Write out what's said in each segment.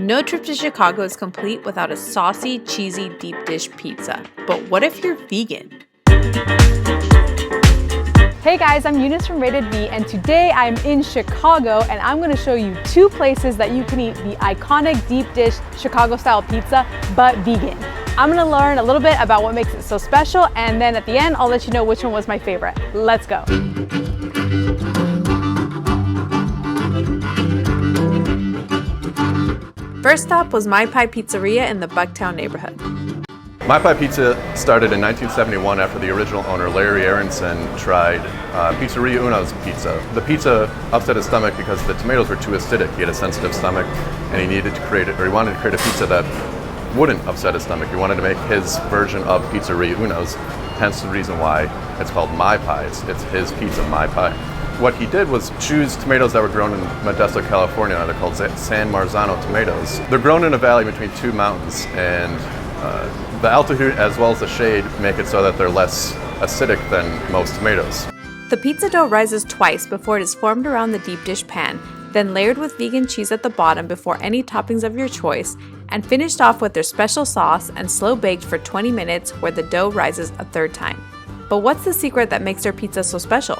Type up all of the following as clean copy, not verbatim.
No trip to Chicago is complete without a saucy, cheesy, deep dish pizza. But what if you're vegan? Hey guys, I'm Eunice from Rated V, and today I'm in Chicago and I'm going to show you two places that you can eat the iconic deep dish Chicago style pizza, but vegan. I'm going to learn a little bit about what makes it so special, and then at the end I'll let you know which one was my favorite. Let's go. First stop was My Pie Pizzeria in the Bucktown neighborhood. My Pie Pizza started in 1971 after the original owner, Larry Aronson, tried Pizzeria Eunice's pizza. The pizza upset his stomach because the tomatoes were too acidic. He had a sensitive stomach, and he wanted to create a pizza that wouldn't upset his stomach. He wanted to make his version of Pizzeria Eunice, hence the reason why it's called My Pie. It's his pizza, My Pie. What he did was choose tomatoes that were grown in Modesto, California. They're called San Marzano tomatoes. They're grown in a valley between two mountains, and the altitude as well as the shade make it so that they're less acidic than most tomatoes. The pizza dough rises twice before it is formed around the deep dish pan, then layered with vegan cheese at the bottom before any toppings of your choice, and finished off with their special sauce and slow baked for 20 minutes where the dough rises a third time. But what's the secret that makes their pizza so special?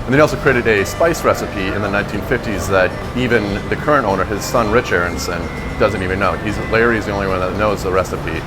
And they also created a spice recipe in the 1950s that even the current owner, his son Rich Aronson, doesn't even know. Larry's the only one that knows the recipe.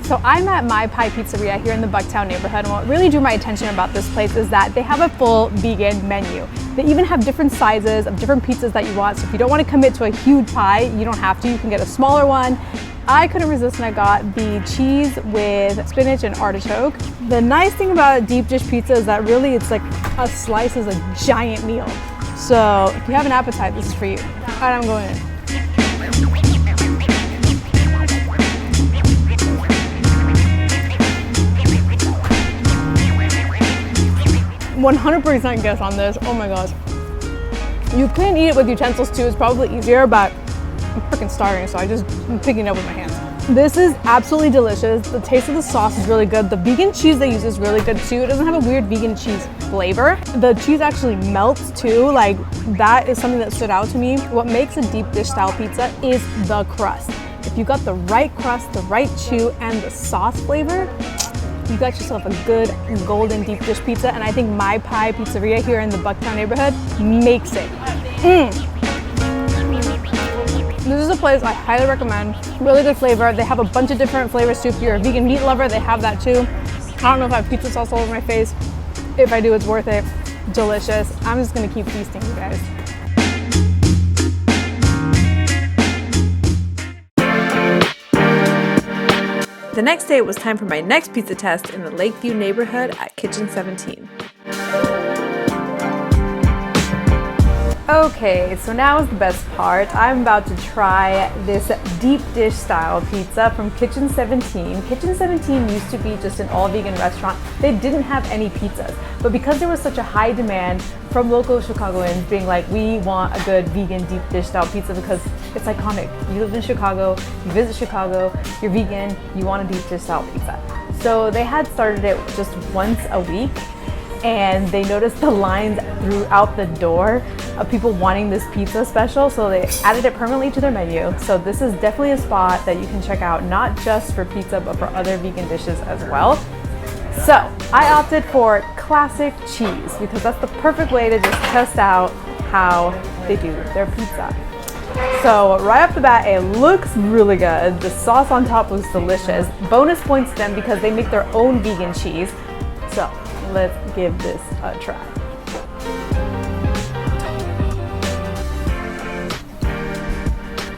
So I'm at My Pie Pizzeria here in the Bucktown neighborhood, and what really drew my attention about this place is that they have a full vegan menu. They even have different sizes of different pizzas that you want, so if you don't want to commit to a huge pie, you don't have to. You can get a smaller one. I couldn't resist and I got the cheese with spinach and artichoke. The nice thing about a deep dish pizza is that really it's like a slice is a giant meal. So if you have an appetite, this is for you. All right, I'm going in. 100% guess on this. Oh my gosh. You can eat it with utensils too. It's probably easier, but I'm freaking starving, so I'm picking it up with my hands. This is absolutely delicious. The taste of the sauce is really good. The vegan cheese they use is really good too. It doesn't have a weird vegan cheese flavor. The cheese actually melts too. Like, that is something that stood out to me. What makes a deep dish style pizza is the crust. If you got the right crust, the right chew, and the sauce flavor, you got yourself a good golden deep dish pizza, and I think My Pie Pizzeria here in the Bucktown neighborhood makes it. This is a place I highly recommend. Really good flavor. They have a bunch of different flavors too. If you're a vegan meat lover, they have that too. I don't know if I have pizza sauce all over my face. If I do, it's worth it. Delicious. I'm just gonna keep feasting, you guys. The next day it was time for my next pizza test in the Lakeview neighborhood at Kitchen 17. Okay, so now is the best part. I'm about to try this deep dish style pizza from Kitchen 17. Kitchen 17 used to be just an all vegan restaurant. They didn't have any pizzas, but because there was such a high demand from local Chicagoans being like, we want a good vegan deep dish style pizza because it's iconic. You live in Chicago, you visit Chicago, you're vegan, you want a deep dish style pizza. So they had started it just once a week, and they noticed the lines throughout the door of people wanting this pizza special, so they added it permanently to their menu. So this is definitely a spot that you can check out, not just for pizza, but for other vegan dishes as well. So I opted for classic cheese because that's the perfect way to just test out how they do their pizza. So right off the bat, it looks really good. The sauce on top looks delicious. Bonus points to them because they make their own vegan cheese. So let's give this a try.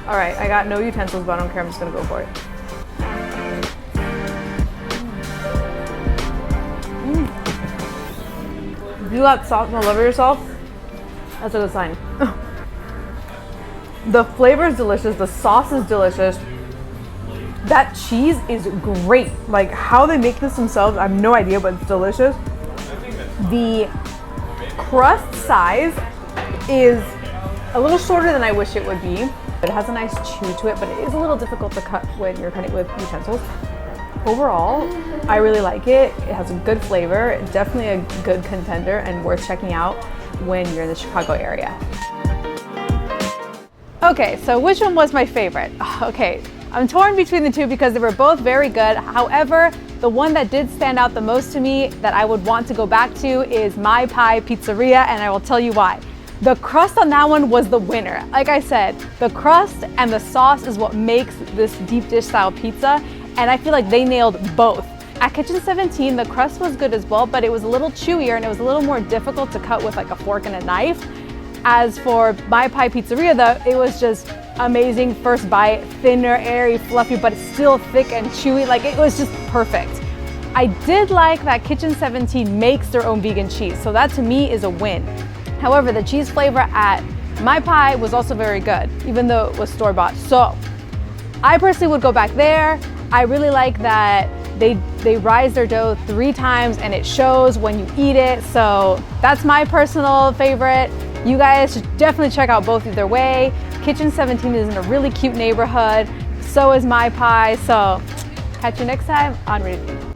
All right, I got no utensils, but I don't care. I'm just gonna go for it. If you got salt all over yourself, that's a good sign. The flavor is delicious. The sauce is delicious. That cheese is great. Like, how they make this themselves, I have no idea, but it's delicious. The crust size is a little shorter than I wish it would be. It has a nice chew to it, but it is a little difficult to cut when you're cutting it with utensils. Overall, I really like it. It has a good flavor, definitely a good contender and worth checking out when you're in the Chicago area. Okay, so which one was my favorite? Okay, I'm torn between the two because they were both very good. However, the one that did stand out the most to me that I would want to go back to is my Pie Pizzeria, and I will tell you why. The crust on that one was the winner. Like I said, the crust and the sauce is what makes this deep dish style pizza, and I feel like they nailed both. At Kitchen 17, the crust was good as well, but it was a little chewier and it was a little more difficult to cut with like a fork and a knife. As for my Pie Pizzeria though, it was just amazing. First bite, thinner, airy, fluffy, but it's still thick and chewy. Like it was just perfect. I did like that Kitchen 17 makes their own vegan cheese, so that to me is a win. However, the cheese flavor at my pie was also very good, even though it was store-bought. So I personally would go back there. I really like that they rise their dough 3 times and it shows when you eat it. So that's my personal favorite. You guys should definitely check out both either way. Kitchen 17 is in a really cute neighborhood. So is my pie. So catch you next time on Ready to Feed.